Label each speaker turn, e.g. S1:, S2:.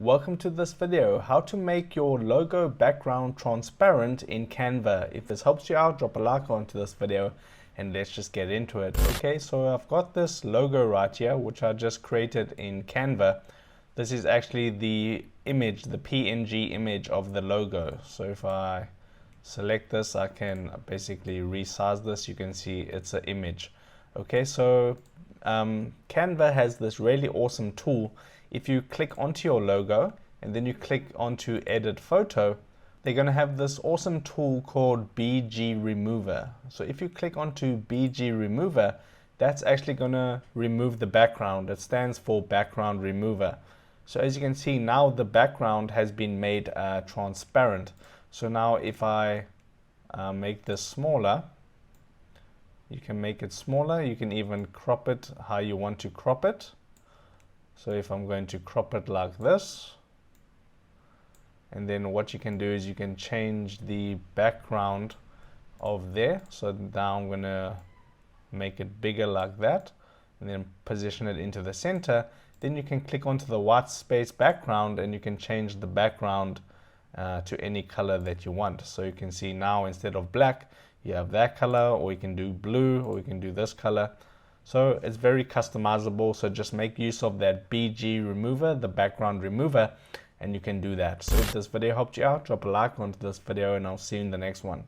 S1: Welcome to this video, how to make your logo background transparent in Canva. If this helps you out, drop a like onto this video and let's just get into it. Okay, so I've got this logo right here, which I just created in Canva. This is actually the image, the PNG image of the logo. So if I select this, I can basically resize this. You can see it's an image. Okay, so Canva has this really awesome tool. If you click onto your logo and then you click onto edit photo, they're going to have this awesome tool called BG Remover. So if you click onto BG Remover, that's actually going to remove the background. It stands for background remover. So as you can see, now the background has been made transparent. So now if I make this smaller, you can make it smaller. You can even crop it how you want to crop it. So if I'm going to crop it like this, and then what you can do is you can change the background of there. So now I'm going to make it bigger like that, and then position it into the center. Then you can click onto the white space background and you can change the background to any color that you want. So you can see now instead of black, you have that color, or you can do blue, or you can do this color. So it's very customizable. So just make use of that BG remover, the background remover, and you can do that. So if this video helped you out, drop a like onto this video and I'll see you in the next one.